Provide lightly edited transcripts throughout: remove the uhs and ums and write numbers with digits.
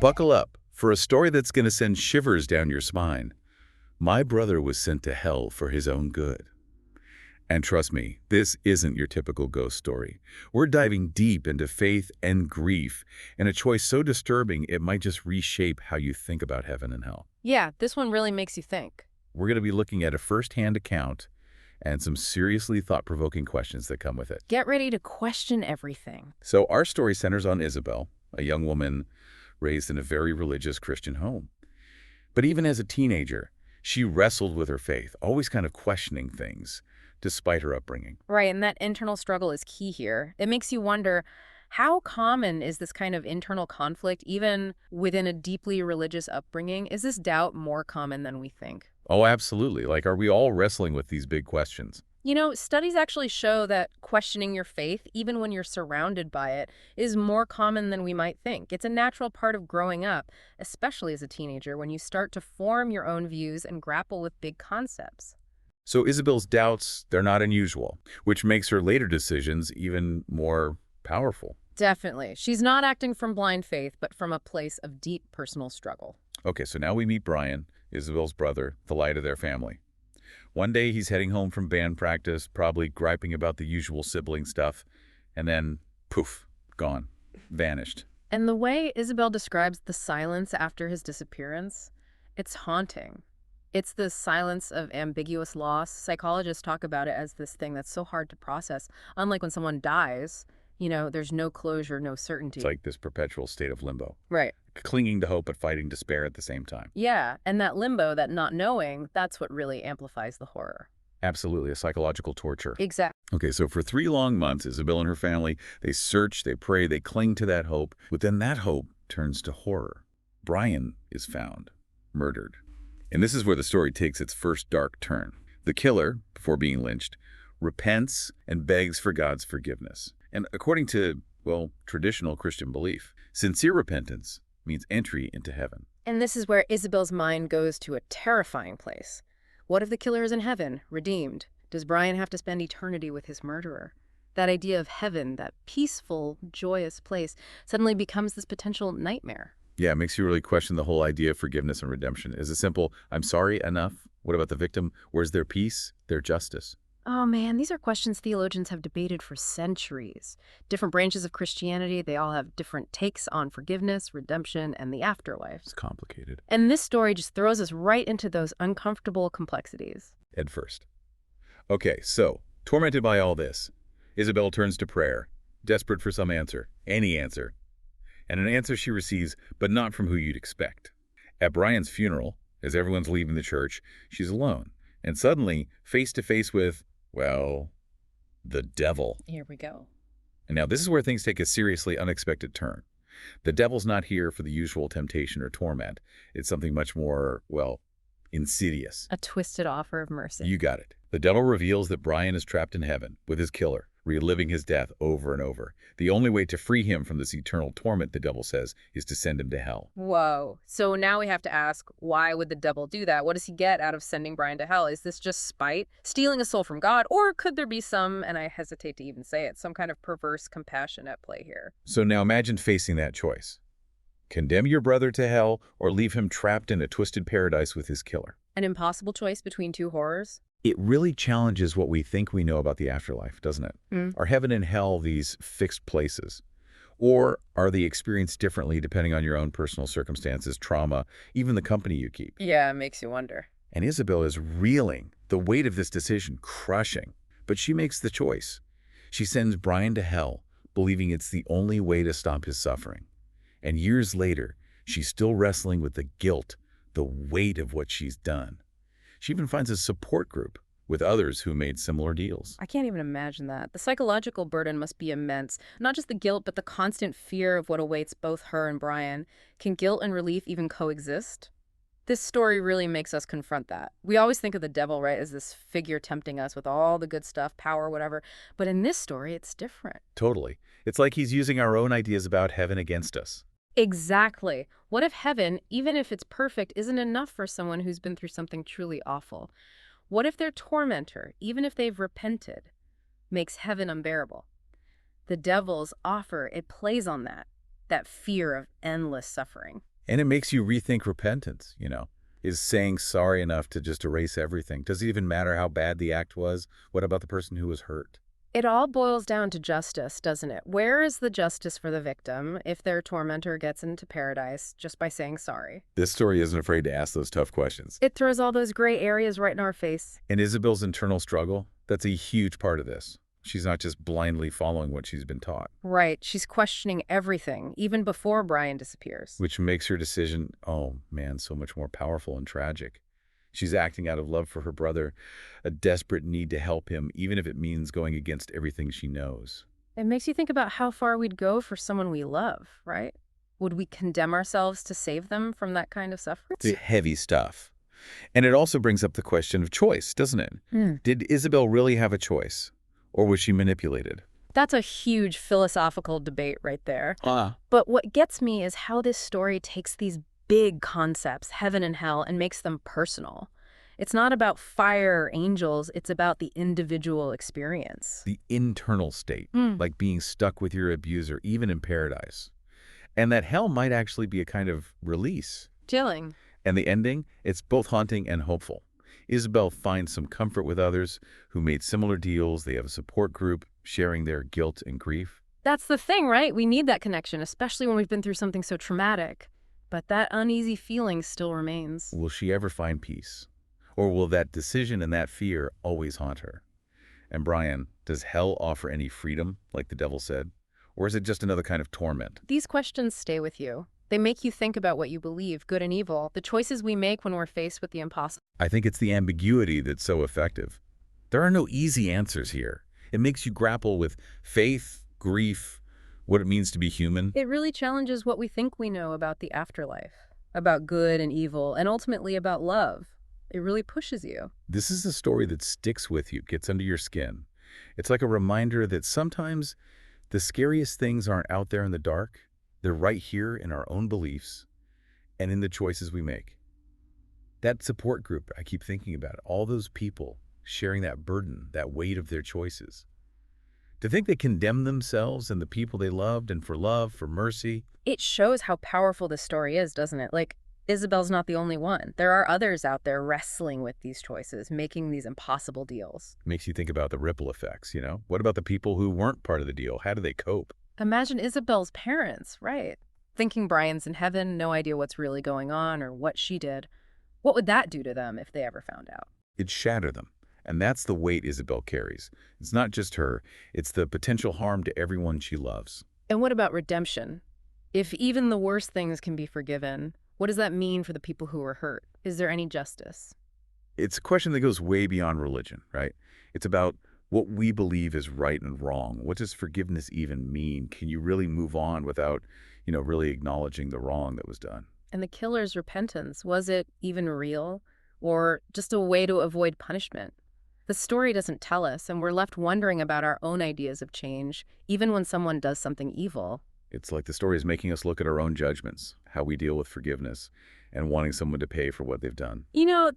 buckle up for a story that's going to send shivers down your spine. My brother was sent to hell for his own good. And trust me, this isn't your typical ghost story. We're diving deep into faith and grief, and a choice so disturbing it might just reshape how you think about heaven and hell. Yeah, this one really makes you think. We're going to be looking at a first-hand account and some seriously thought-provoking questions that come with it. Get ready to question everything. So our story centers on Isabel, a young woman raised in a very religious Christian home. But even as a teenager, she wrestled with her faith, always kind of questioning things, despite her upbringing. Right, and that internal struggle is key here. It makes you wonder, how common is this kind of internal conflict, even within a deeply religious upbringing? Is this doubt more common than we think? Oh, absolutely. Like, are we all wrestling with these big questions? You know, studies actually show that questioning your faith, even when you're surrounded by it, is more common than we might think. It's a natural part of growing up, especially as a teenager, when you start to form your own views and grapple with big concepts. So Isabel's doubts, they're not unusual, which makes her later decisions even more powerful. Definitely. She's not acting from blind faith, but from a place of deep personal struggle. Okay, so now we meet Bryan, Isabel's brother, the light of their family. One day he's heading home from band practice, probably griping about the usual sibling stuff, and then, poof, gone, vanished. And the way Isabel describes the silence after his disappearance, it's haunting. It's the silence of ambiguous loss. Psychologists talk about it as this thing that's so hard to process. Unlike when someone dies, there's no closure, no certainty. It's like this perpetual state of limbo. Right. Clinging to hope but fighting despair at the same time. Yeah, and that limbo, that not knowing, that's what really amplifies the horror. Absolutely, a psychological torture. Exactly. Okay, so for 3 long months, Isabel and her family, they search, they pray, they cling to that hope, but then that hope turns to horror. Bryan is found, murdered. And this is where the story takes its first dark turn. The killer, before being lynched, repents and begs for God's forgiveness. And according to, well, traditional Christian belief, sincere repentance means entry into heaven. And this is where Isabel's mind goes to a terrifying place. What if the killer is in heaven, redeemed? Does Bryan have to spend eternity with his murderer? That idea of heaven, that peaceful, joyous place, suddenly becomes this potential nightmare. Yeah, it makes you really question the whole idea of forgiveness and redemption. Is it simple, I'm sorry, enough? What about the victim? Where's their peace, their justice? Oh man, these are questions theologians have debated for centuries. Different branches of Christianity, they all have different takes on forgiveness, redemption, and the afterlife. It's complicated. And this story just throws us right into those uncomfortable complexities. At first. Okay, so, tormented by all this, Isabel turns to prayer, desperate for some answer, any answer. And an answer she receives, but not from who you'd expect. At Bryan's funeral, as everyone's leaving the church, she's alone, and suddenly face to face with, well, the devil. Here we go. And now this is where things take a seriously unexpected turn. The devil's not here for the usual temptation or torment. It's something much more, well, insidious. A twisted offer of mercy. You got it. The devil reveals that Bryan is trapped in heaven with his killer, reliving his death over and over. The only way to free him from this eternal torment, the devil says, is to send him to hell. Whoa. So now we have to ask, why would the devil do that? What does he get out of sending Bryan to hell? Is this just spite, stealing a soul from God? Or could there be some, and I hesitate to even say it, some kind of perverse compassion at play here? So now imagine facing that choice. Condemn your brother to hell or leave him trapped in a twisted paradise with his killer. An impossible choice between two horrors? It really challenges what we think we know about the afterlife, doesn't it? Are heaven and hell these fixed places? Or are they experienced differently depending on your own personal circumstances, trauma, even the company you keep? Yeah, it makes you wonder. And Isabel is reeling, the weight of this decision crushing. But she makes the choice. She sends Bryan to hell, believing it's the only way to stop his suffering. And years later, she's still wrestling with the guilt, the weight of what she's done. She even finds a support group with others who made similar deals. I can't even imagine that. The psychological burden must be immense. Not just the guilt, but the constant fear of what awaits both her and Bryan. Can guilt and relief even coexist? This story really makes us confront that. We always think of the devil, right, as this figure tempting us with all the good stuff, power, whatever. But in this story, it's different. Totally. It's like he's using our own ideas about heaven against us. Exactly. What if heaven, even if it's perfect, isn't enough for someone who's been through something truly awful? What if their tormentor, even if they've repented, makes heaven unbearable? The devil's offer, it plays on that fear of endless suffering. And it makes you rethink repentance. Is saying sorry enough to just erase everything? Does it even matter how bad the act was? What about the person who was hurt? It all boils down to justice, doesn't it? Where is the justice for the victim if their tormentor gets into paradise just by saying sorry? This story isn't afraid to ask those tough questions. It throws all those gray areas right in our face. And Isabel's internal struggle, that's a huge part of this. She's not just blindly following what she's been taught. Right, she's questioning everything, even before Bryan disappears. Which makes her decision, oh man, so much more powerful and tragic. She's acting out of love for her brother, a desperate need to help him, even if it means going against everything she knows. It makes you think about how far we'd go for someone we love, right? Would we condemn ourselves to save them from that kind of suffering? It's heavy stuff. And it also brings up the question of choice, doesn't it? Did Isabel really have a choice? Or was she manipulated? That's a huge philosophical debate right there. Ah. But what gets me is how this story takes these big concepts, heaven and hell, and makes them personal. It's not about fire or angels, it's about the individual experience. The internal state, like being stuck with your abuser, even in paradise. And that hell might actually be a kind of release. Chilling. And the ending, it's both haunting and hopeful. Isabel finds some comfort with others who made similar deals. They have a support group sharing their guilt and grief. That's the thing, right? We need that connection, especially when we've been through something so traumatic. But that uneasy feeling still remains. Will she ever find peace? Or will that decision and that fear always haunt her? And Bryan, does hell offer any freedom, like the devil said? Or is it just another kind of torment? These questions stay with you. They make you think about what you believe, good and evil, the choices we make when we're faced with the impossible. I think it's the ambiguity that's so effective. There are no easy answers here. It makes you grapple with faith, grief, what it means to be human. It really challenges what we think we know about the afterlife, about good and evil, and ultimately about love. It really pushes you. This is a story that sticks with you, gets under your skin. It's like a reminder that sometimes the scariest things aren't out there in the dark. They're right here in our own beliefs and in the choices we make. That support group, I keep thinking about it, all those people sharing that burden, that weight of their choices. To think they condemn themselves and the people they loved and for love, for mercy. It shows how powerful this story is, doesn't it? Like, Isabel's not the only one. There are others out there wrestling with these choices, making these impossible deals. Makes you think about the ripple effects, What about the people who weren't part of the deal? How do they cope? Imagine Isabel's parents, right? Thinking Bryan's in heaven, no idea what's really going on or what she did. What would that do to them if they ever found out? It'd shatter them. And that's the weight Isabel carries. It's not just her. It's the potential harm to everyone she loves. And what about redemption? If even the worst things can be forgiven, what does that mean for the people who were hurt? Is there any justice? It's a question that goes way beyond religion, right? It's about what we believe is right and wrong. What does forgiveness even mean? Can you really move on without, really acknowledging the wrong that was done? And the killer's repentance, was it even real? Or just a way to avoid punishment? The story doesn't tell us, and we're left wondering about our own ideas of change, even when someone does something evil. It's like the story is making us look at our own judgments, how we deal with forgiveness, and wanting someone to pay for what they've done.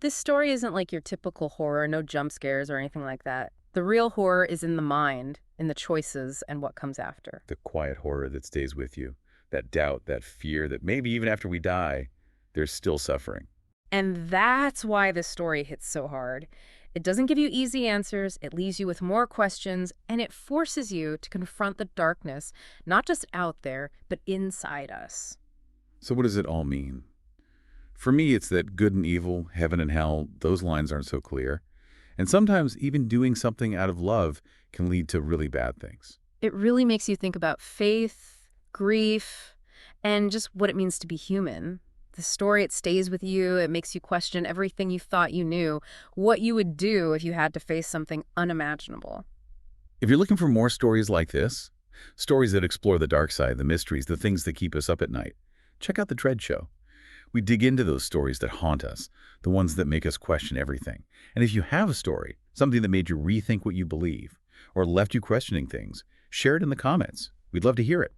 This story isn't like your typical horror, no jump scares or anything like that. The real horror is in the mind, in the choices, and what comes after. The quiet horror that stays with you, that doubt, that fear that maybe even after we die, there's still suffering. And that's why this story hits so hard. It doesn't give you easy answers, it leaves you with more questions, and it forces you to confront the darkness, not just out there, but inside us. So what does it all mean? For me, it's that good and evil, heaven and hell, those lines aren't so clear. And sometimes even doing something out of love can lead to really bad things. It really makes you think about faith, grief, and just what it means to be human. The story, it stays with you. It makes you question everything you thought you knew, what you would do if you had to face something unimaginable. If you're looking for more stories like this, stories that explore the dark side, the mysteries, the things that keep us up at night, check out The Dread Show. We dig into those stories that haunt us, the ones that make us question everything. And if you have a story, something that made you rethink what you believe, or left you questioning things, share it in the comments. We'd love to hear it.